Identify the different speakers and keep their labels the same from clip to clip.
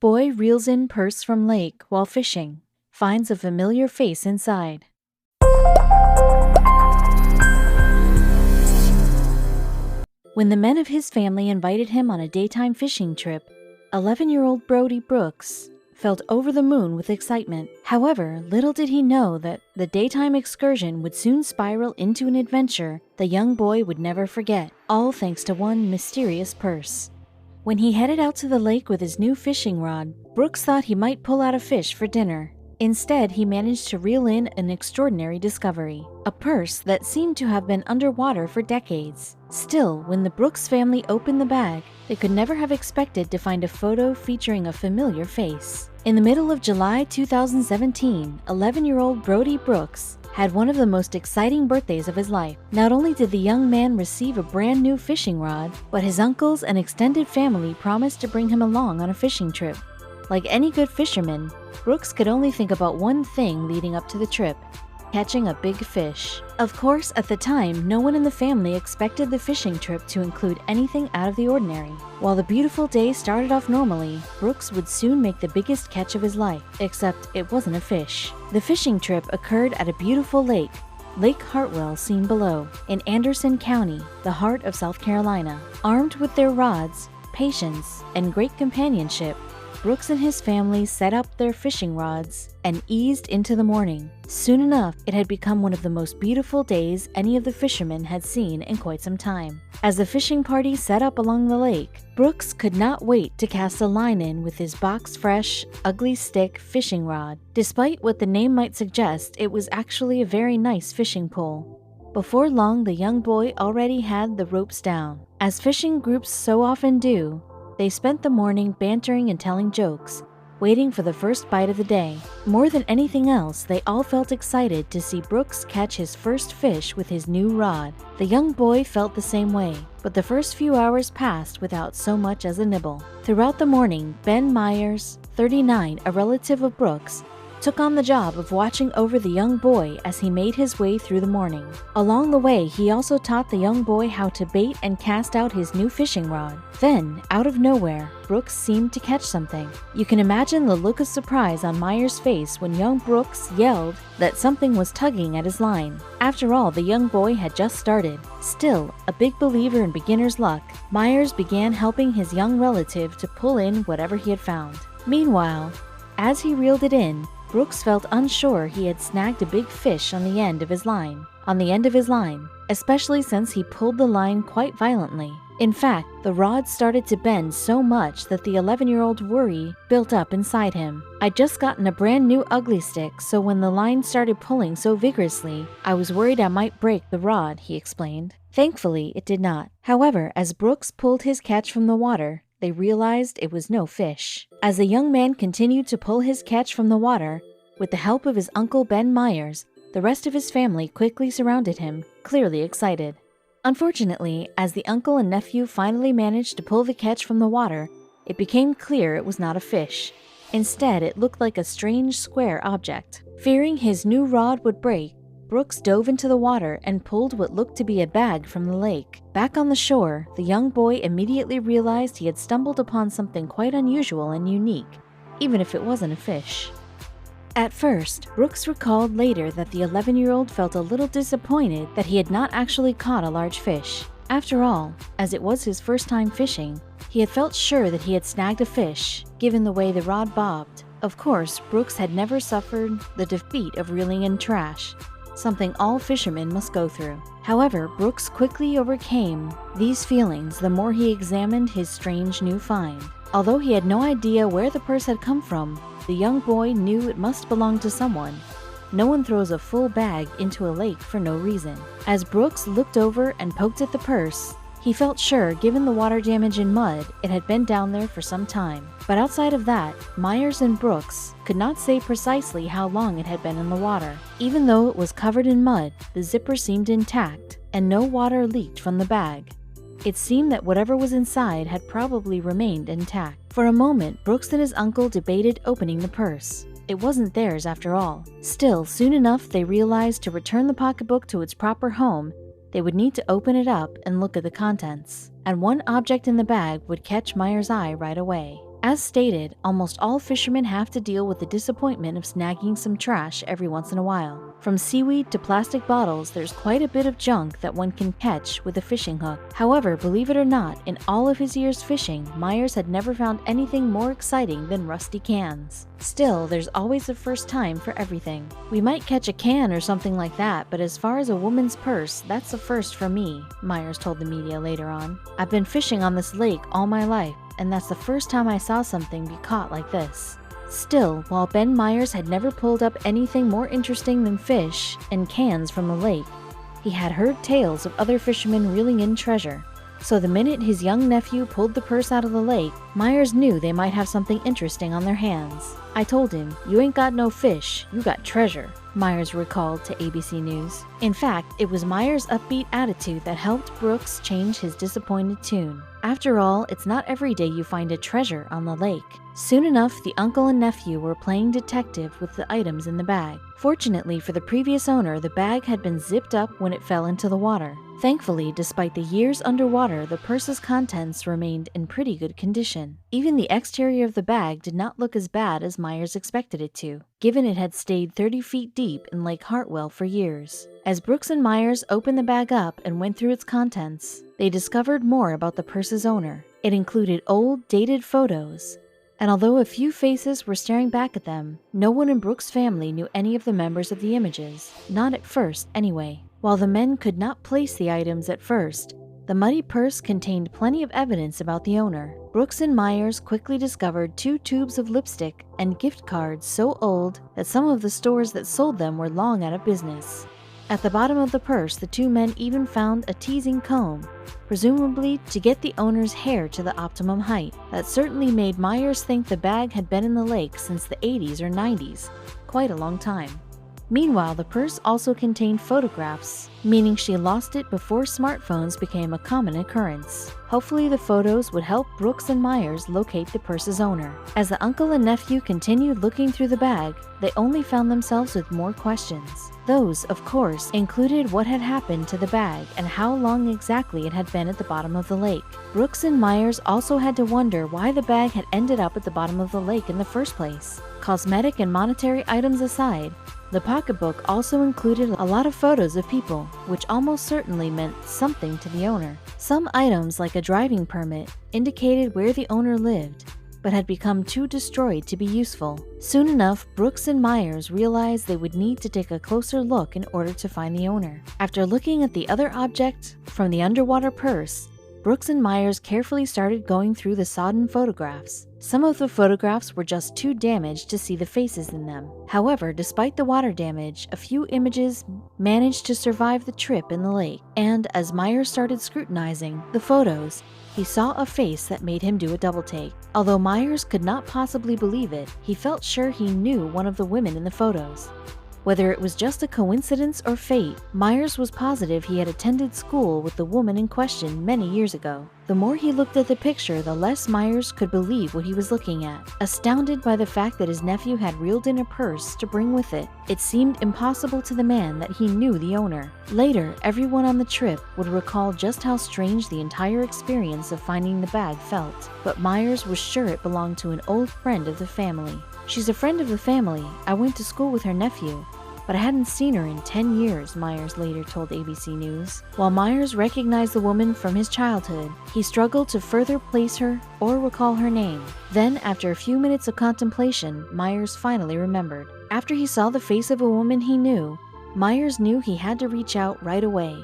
Speaker 1: Boy reels in purse from lake while fishing. Finds a familiar face inside. When the men of his family invited him on a daytime fishing trip, 11-year-old Brody Brooks felt over the moon with excitement. However, little did he know that the daytime excursion would soon spiral into an adventure the young boy would never forget, all thanks to one mysterious purse. When he headed out to the lake with his new fishing rod, Brooks thought he might pull out a fish for dinner. Instead, he managed to reel in an extraordinary discovery, a purse that seemed to have been underwater for decades. Still, when the Brooks family opened the bag, they could never have expected to find a photo featuring a familiar face. In the middle of July 2017, 11-year-old Brody Brooks had one of the most exciting birthdays of his life. Not only did the young man receive a brand new fishing rod, but his uncles and extended family promised to bring him along on a fishing trip. Like any good fisherman, Brooks could only think about one thing leading up to the trip: catching a big fish. Of course, at the time, no one in the family expected the fishing trip to include anything out of the ordinary. While the beautiful day started off normally, Brooks would soon make the biggest catch of his life, except it wasn't a fish. The fishing trip occurred at a beautiful lake, Lake Hartwell seen below, in Anderson County, the heart of South Carolina. Armed with their rods, patience, and great companionship, Brooks and his family set up their fishing rods and eased into the morning. Soon enough, it had become one of the most beautiful days any of the fishermen had seen in quite some time. As the fishing party set up along the lake, Brooks could not wait to cast a line in with his box-fresh, ugly stick fishing rod. Despite what the name might suggest, it was actually a very nice fishing pole. Before long, the young boy already had the ropes down. As fishing groups so often do, they spent the morning bantering and telling jokes, waiting for the first bite of the day. More than anything else, they all felt excited to see Brooks catch his first fish with his new rod. The young boy felt the same way, but the first few hours passed without so much as a nibble. Throughout the morning, Ben Myers, 39, a relative of Brooks, took on the job of watching over the young boy as he made his way through the morning. Along the way, he also taught the young boy how to bait and cast out his new fishing rod. Then, out of nowhere, Brooks seemed to catch something. You can imagine the look of surprise on Myers' face when young Brooks yelled that something was tugging at his line. After all, the young boy had just started. Still, a big believer in beginner's luck, Myers began helping his young relative to pull in whatever he had found. Meanwhile, as he reeled it in, Brooks felt unsure he had snagged a big fish on the end of his line, especially since he pulled the line quite violently. In fact, the rod started to bend so much that the 11-year-old worry built up inside him. "I'd just gotten a brand new ugly stick, so when the line started pulling so vigorously, I was worried I might break the rod," he explained. Thankfully, it did not. However, as Brooks pulled his catch from the water, they realized it was no fish. As the young man continued to pull his catch from the water, with the help of his uncle Ben Myers, the rest of his family quickly surrounded him, clearly excited. Unfortunately, as the uncle and nephew finally managed to pull the catch from the water, it became clear it was not a fish. Instead, it looked like a strange square object. Fearing his new rod would break, Brooks dove into the water and pulled what looked to be a bag from the lake. Back on the shore, the young boy immediately realized he had stumbled upon something quite unusual and unique, even if it wasn't a fish. At first, Brooks recalled later that the 11-year-old felt a little disappointed that he had not actually caught a large fish. After all, as it was his first time fishing, he had felt sure that he had snagged a fish, given the way the rod bobbed. Of course, Brooks had never suffered the defeat of reeling in trash, something all fishermen must go through. However, Brooks quickly overcame these feelings the more he examined his strange new find. Although he had no idea where the purse had come from, the young boy knew it must belong to someone. No one throws a full bag into a lake for no reason. As Brooks looked over and poked at the purse, he felt sure, given the water damage and mud, it had been down there for some time. But outside of that, Myers and Brooks could not say precisely how long it had been in the water. Even though it was covered in mud, the zipper seemed intact, and no water leaked from the bag. It seemed that whatever was inside had probably remained intact. For a moment, Brooks and his uncle debated opening the purse. It wasn't theirs after all. Still, soon enough they realized to return the pocketbook to its proper home, they would need to open it up and look at the contents. And one object in the bag would catch Myers' eye right away. As stated, almost all fishermen have to deal with the disappointment of snagging some trash every once in a while. From seaweed to plastic bottles, there's quite a bit of junk that one can catch with a fishing hook. However, believe it or not, in all of his years fishing, Myers had never found anything more exciting than rusty cans. Still, there's always a first time for everything. We might catch a can or something like that, but as far as a woman's purse, that's a first for me, Myers told the media later on. I've been fishing on this lake all my life, and that's the first time I saw something be caught like this. Still, while Ben Myers had never pulled up anything more interesting than fish and cans from the lake, he had heard tales of other fishermen reeling in treasure. So the minute his young nephew pulled the purse out of the lake, Myers knew they might have something interesting on their hands. I told him, "You ain't got no fish, you got treasure," Myers recalled to ABC News. In fact, it was Myers' upbeat attitude that helped Brooks change his disappointed tune. After all, it's not every day you find a treasure on the lake. Soon enough, the uncle and nephew were playing detective with the items in the bag. Fortunately for the previous owner, the bag had been zipped up when it fell into the water. Thankfully, despite the years underwater, the purse's contents remained in pretty good condition. Even the exterior of the bag did not look as bad as Myers expected it to, given it had stayed 30 feet deep in Lake Hartwell for years. As Brooks and Myers opened the bag up and went through its contents, they discovered more about the purse's owner. It included old, dated photos, and although a few faces were staring back at them, no one in Brooks' family knew any of the members of the images, not at first anyway. While the men could not place the items at first, the muddy purse contained plenty of evidence about the owner. Brooks and Myers quickly discovered 2 tubes of lipstick and gift cards so old that some of the stores that sold them were long out of business. At the bottom of the purse, the 2 men even found a teasing comb, presumably to get the owner's hair to the optimum height. That certainly made Myers think the bag had been in the lake since the 80s or 90s, quite a long time. Meanwhile, the purse also contained photographs, meaning she lost it before smartphones became a common occurrence. Hopefully the photos would help Brooks and Myers locate the purse's owner. As the uncle and nephew continued looking through the bag, they only found themselves with more questions. Those, of course, included what had happened to the bag and how long exactly it had been at the bottom of the lake. Brooks and Myers also had to wonder why the bag had ended up at the bottom of the lake in the first place. Cosmetic and monetary items aside, the pocketbook also included a lot of photos of people, which almost certainly meant something to the owner. Some items, like a driving permit, indicated where the owner lived, but had become too destroyed to be useful. Soon enough, Brooks and Myers realized they would need to take a closer look in order to find the owner. After looking at the other object from the underwater purse, Brooks and Myers carefully started going through the sodden photographs. Some of the photographs were just too damaged to see the faces in them. However, despite the water damage, a few images managed to survive the trip in the lake. And as Myers started scrutinizing the photos, he saw a face that made him do a double take. Although Myers could not possibly believe it, he felt sure he knew one of the women in the photos. Whether it was just a coincidence or fate, Myers was positive he had attended school with the woman in question many years ago. The more he looked at the picture, the less Myers could believe what he was looking at. Astounded by the fact that his nephew had reeled in a purse to bring with it, it seemed impossible to the man that he knew the owner. Later, everyone on the trip would recall just how strange the entire experience of finding the bag felt, but Myers was sure it belonged to an old friend of the family. "She's a friend of the family. I went to school with her nephew, but I hadn't seen her in 10 years, Myers later told ABC News. While Myers recognized the woman from his childhood, he struggled to further place her or recall her name. Then, after a few minutes of contemplation, Myers finally remembered. After he saw the face of a woman he knew, Myers knew he had to reach out right away.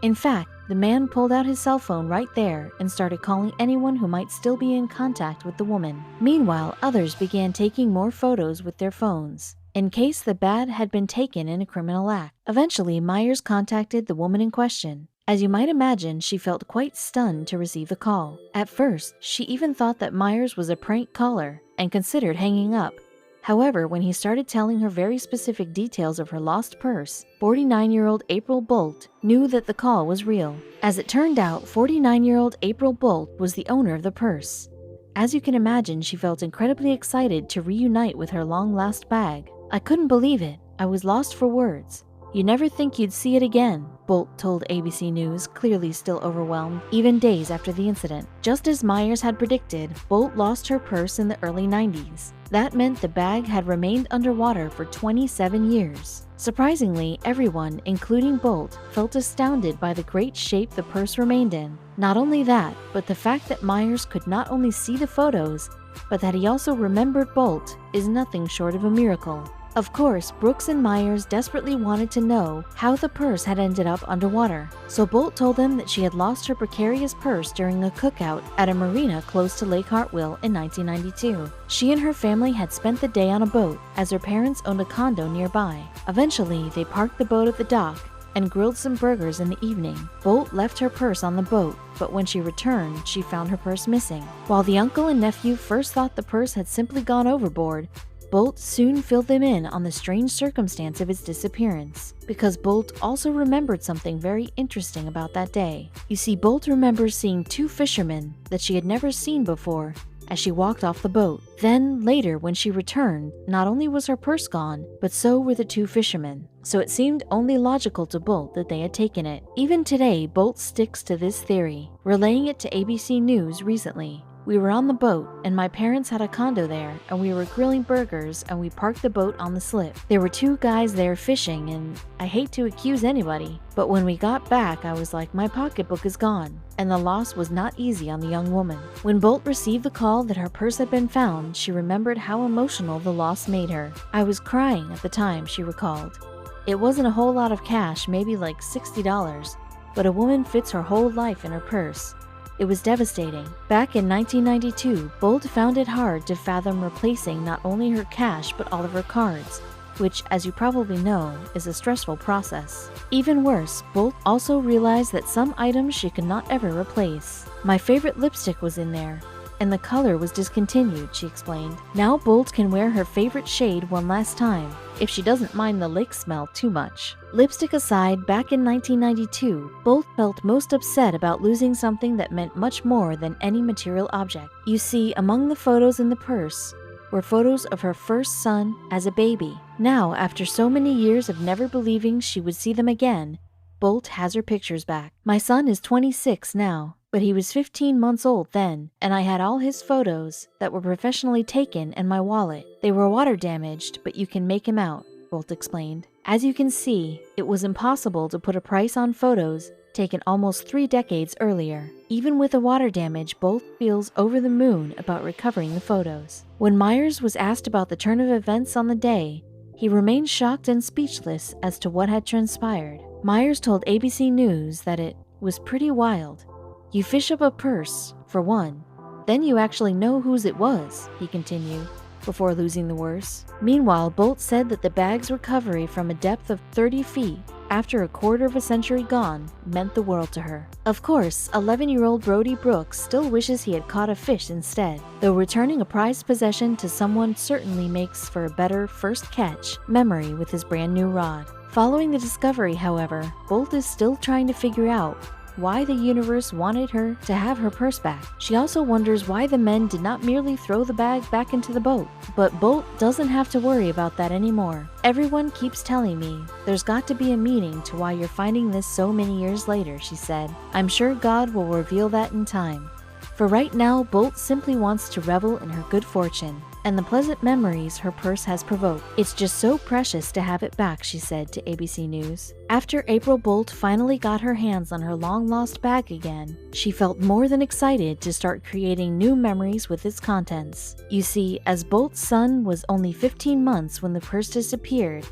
Speaker 1: In fact, the man pulled out his cell phone right there and started calling anyone who might still be in contact with the woman. Meanwhile, others began taking more photos with their phones, in case the bag had been taken in a criminal act. Eventually, Myers contacted the woman in question. As you might imagine, she felt quite stunned to receive the call. At first, she even thought that Myers was a prank caller and considered hanging up. However, when he started telling her very specific details of her lost purse, 49-year-old April Bolt knew that the call was real. As it turned out, 49-year-old April Bolt was the owner of the purse. As you can imagine, she felt incredibly excited to reunite with her long-lost bag. "I couldn't believe it. I was lost for words. You never think you'd see it again, Bolt told ABC News, clearly still overwhelmed, even days after the incident. Just as Myers had predicted, Bolt lost her purse in the early 90s. That meant the bag had remained underwater for 27 years. Surprisingly, everyone, including Bolt, felt astounded by the great shape the purse remained in. Not only that, but the fact that Myers could not only see the photos, but that he also remembered Bolt is nothing short of a miracle. Of course, Brooks and Myers desperately wanted to know how the purse had ended up underwater, so Bolt told them that she had lost her precarious purse during a cookout at a marina close to Lake Hartwell in 1992. She and her family had spent the day on a boat, as her parents owned a condo nearby. Eventually, they parked the boat at the dock and grilled some burgers in the evening. Bolt left her purse on the boat, but when she returned, she found her purse missing. While the uncle and nephew first thought the purse had simply gone overboard, Bolt soon filled them in on the strange circumstance of its disappearance, because Bolt also remembered something very interesting about that day. You see, Bolt remembers seeing two fishermen that she had never seen before as she walked off the boat. Then, later, when she returned, not only was her purse gone, but so were the two fishermen. So it seemed only logical to Bolt that they had taken it. Even today, Bolt sticks to this theory, relaying it to ABC News recently. We were on the boat, and my parents had a condo there, and we were grilling burgers, and we parked the boat on the slip. There were two guys there fishing, and I hate to accuse anybody, but when we got back, I was like, my pocketbook is gone. And the loss was not easy on the young woman. When Bolt received the call that her purse had been found, she remembered how emotional the loss made her. I was crying at the time, she recalled. It wasn't a whole lot of cash, maybe like $60, but a woman fits her whole life in her purse. It was devastating. Back in 1992, Bolt found it hard to fathom replacing not only her cash but all of her cards, which, as you probably know, is a stressful process. Even worse, Bolt also realized that some items she could not ever replace. My favorite lipstick was in there, and the color was discontinued, she explained. Now Bolt can wear her favorite shade one last time, if she doesn't mind the lake smell too much. Lipstick aside, back in 1992, Bolt felt most upset about losing something that meant much more than any material object. You see, among the photos in the purse were photos of her first son as a baby. Now, after so many years of never believing she would see them again, Bolt has her pictures back. My son is 26 now, but he was 15 months old then, and I had all his photos that were professionally taken in my wallet. They were water damaged, but you can make him out, Bolt explained. As you can see, it was impossible to put a price on photos taken almost 3 decades earlier. Even with the water damage, Bolt feels over the moon about recovering the photos. When Myers was asked about the turn of events on the day, he remained shocked and speechless as to what had transpired. Myers told ABC News that it was pretty wild. You fish up a purse, for one. Then you actually know whose it was, he continued, before losing the words. Meanwhile, Bolt said that the bag's recovery from a depth of 30 feet after a quarter of a century gone meant the world to her. Of course, 11-year-old Brody Brooks still wishes he had caught a fish instead, though returning a prized possession to someone certainly makes for a better first catch memory with his brand new rod. Following the discovery, however, Bolt is still trying to figure out why the universe wanted her to have her purse back. She also wonders why the men did not merely throw the bag back into the boat. But Bolt doesn't have to worry about that anymore. Everyone keeps telling me there's got to be a meaning to why you're finding this so many years later, she said. I'm sure God will reveal that in time. For right now, Bolt simply wants to revel in her good fortune and the pleasant memories her purse has provoked. It's just so precious to have it back, she said to ABC News. After April Bolt finally got her hands on her long-lost bag again, she felt more than excited to start creating new memories with its contents. You see, as Bolt's son was only 15 months when the purse disappeared,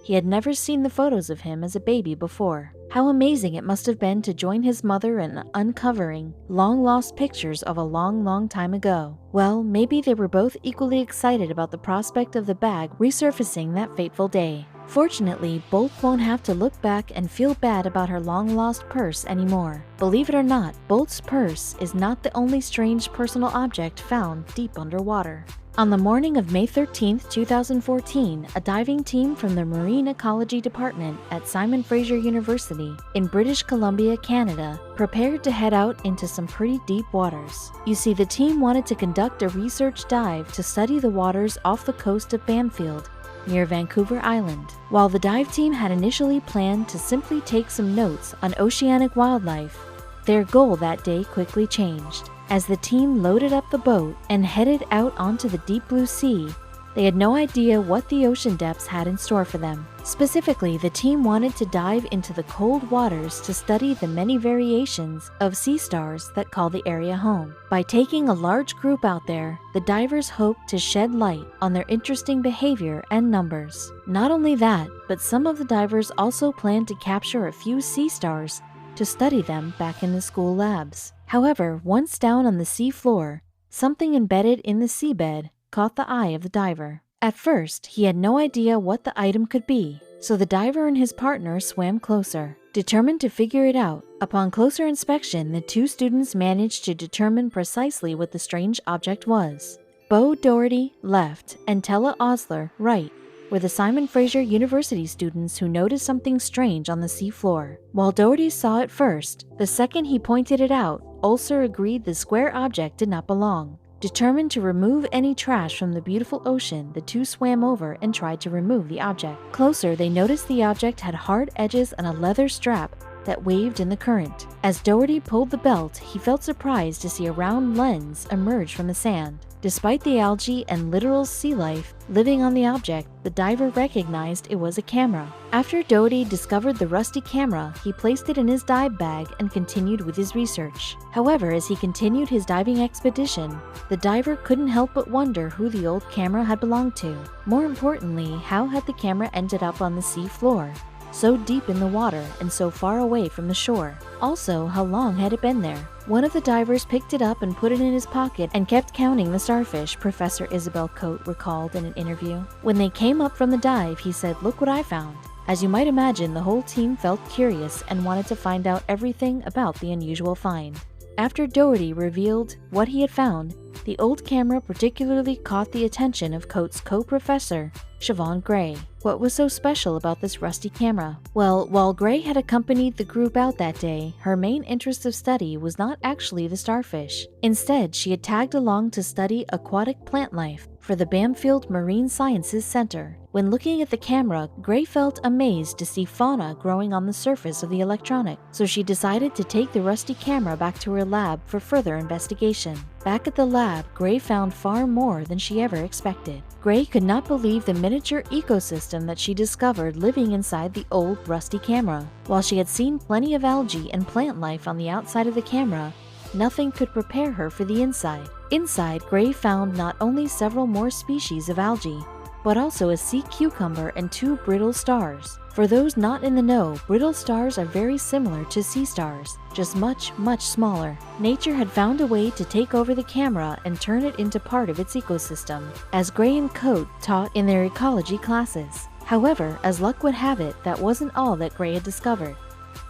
Speaker 1: he had never seen the photos of him as a baby before. How amazing it must have been to join his mother in uncovering long-lost pictures of a long, long time ago. Well, maybe they were both equally excited about the prospect of the bag resurfacing that fateful day. Fortunately, Bolt won't have to look back and feel bad about her long-lost purse anymore. Believe it or not, Bolt's purse is not the only strange personal object found deep underwater. On the morning of May 13, 2014, a diving team from the Marine Ecology Department at Simon Fraser University in British Columbia, Canada, prepared to head out into some pretty deep waters. You see, the team wanted to conduct a research dive to study the waters off the coast of Banfield near Vancouver Island. While the dive team had initially planned to simply take some notes on oceanic wildlife, their goal that day quickly changed. As the team loaded up the boat and headed out onto the deep blue sea, they had no idea what the ocean depths had in store for them. Specifically, the team wanted to dive into the cold waters to study the many variations of sea stars that call the area home. By taking a large group out there, the divers hoped to shed light on their interesting behavior and numbers. Not only that, but some of the divers also planned to capture a few sea stars to study them back in the school labs. However, once down on the sea floor, something embedded in the seabed caught the eye of the diver. At first, he had no idea what the item could be, so the diver and his partner swam closer, determined to figure it out. Upon closer inspection, the two students managed to determine precisely what the strange object was. Bo Doherty, left, and Tella Osler, right, were the Simon Fraser University students who noticed something strange on the seafloor. While Doherty saw it first, the second he pointed it out, Ulster agreed the square object did not belong. Determined to remove any trash from the beautiful ocean, the two swam over and tried to remove the object. Closer, they noticed the object had hard edges and a leather strap that waved in the current. As Doherty pulled the belt, he felt surprised to see a round lens emerge from the sand. Despite the algae and literal sea life living on the object, the diver recognized it was a camera. After Doherty discovered the rusty camera, he placed it in his dive bag and continued with his research. However, as he continued his diving expedition, the diver couldn't help but wonder who the old camera had belonged to. More importantly, how had the camera ended up on the sea floor, so deep in the water and so far away from the shore? Also, how long had it been there? One of the divers picked it up and put it in his pocket and kept counting the starfish, Professor Isabel Coate recalled in an interview. When they came up from the dive, he said, "Look what I found." As you might imagine, the whole team felt curious and wanted to find out everything about the unusual find. After Doherty revealed what he had found, the old camera particularly caught the attention of Coate's co-professor, Siobhan Gray. What was so special about this rusty camera? Well, while Gray had accompanied the group out that day, her main interest of study was not actually the starfish. Instead, she had tagged along to study aquatic plant life for the Bamfield Marine Sciences Center. When looking at the camera, Gray felt amazed to see fauna growing on the surface of the electronic, so she decided to take the rusty camera back to her lab for further investigation. Back at the lab, Gray found far more than she ever expected. Gray could not believe the miniature ecosystem that she discovered living inside the old rusty camera. While she had seen plenty of algae and plant life on the outside of the camera, nothing could prepare her for the inside. Inside, Gray found not only several more species of algae, but also a sea cucumber and 2 brittle stars. For those not in the know, brittle stars are very similar to sea stars, just much, much smaller. Nature had found a way to take over the camera and turn it into part of its ecosystem, as Gray and Coate taught in their ecology classes. However, as luck would have it, that wasn't all that Gray had discovered.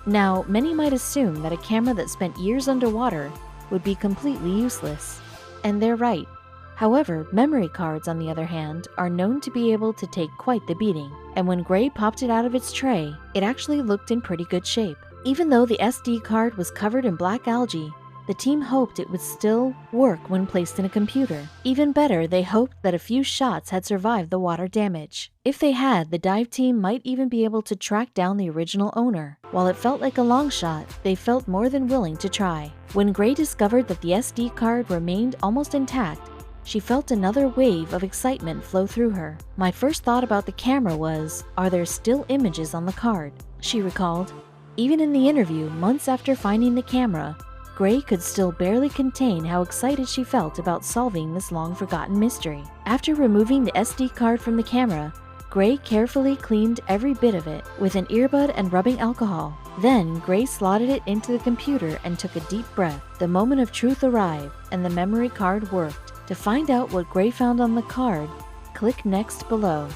Speaker 1: Now, many might assume that a camera that spent years underwater would be completely useless. And they're right. However, memory cards, on the other hand, are known to be able to take quite the beating, and when Gray popped it out of its tray, it actually looked in pretty good shape. Even though the SD card was covered in black algae, the team hoped it would still work when placed in a computer. Even better, they hoped that a few shots had survived the water damage. If they had, the dive team might even be able to track down the original owner. While it felt like a long shot, they felt more than willing to try. When Gray discovered that the SD card remained almost intact, she felt another wave of excitement flow through her. "My first thought about the camera was, are there still images on the card?" she recalled. Even in the interview, months after finding the camera, Gray could still barely contain how excited she felt about solving this long-forgotten mystery. After removing the SD card from the camera, Gray carefully cleaned every bit of it with an earbud and rubbing alcohol. Then, Gray slotted it into the computer and took a deep breath. The moment of truth arrived, and the memory card worked. To find out what Gray found on the card, click next below.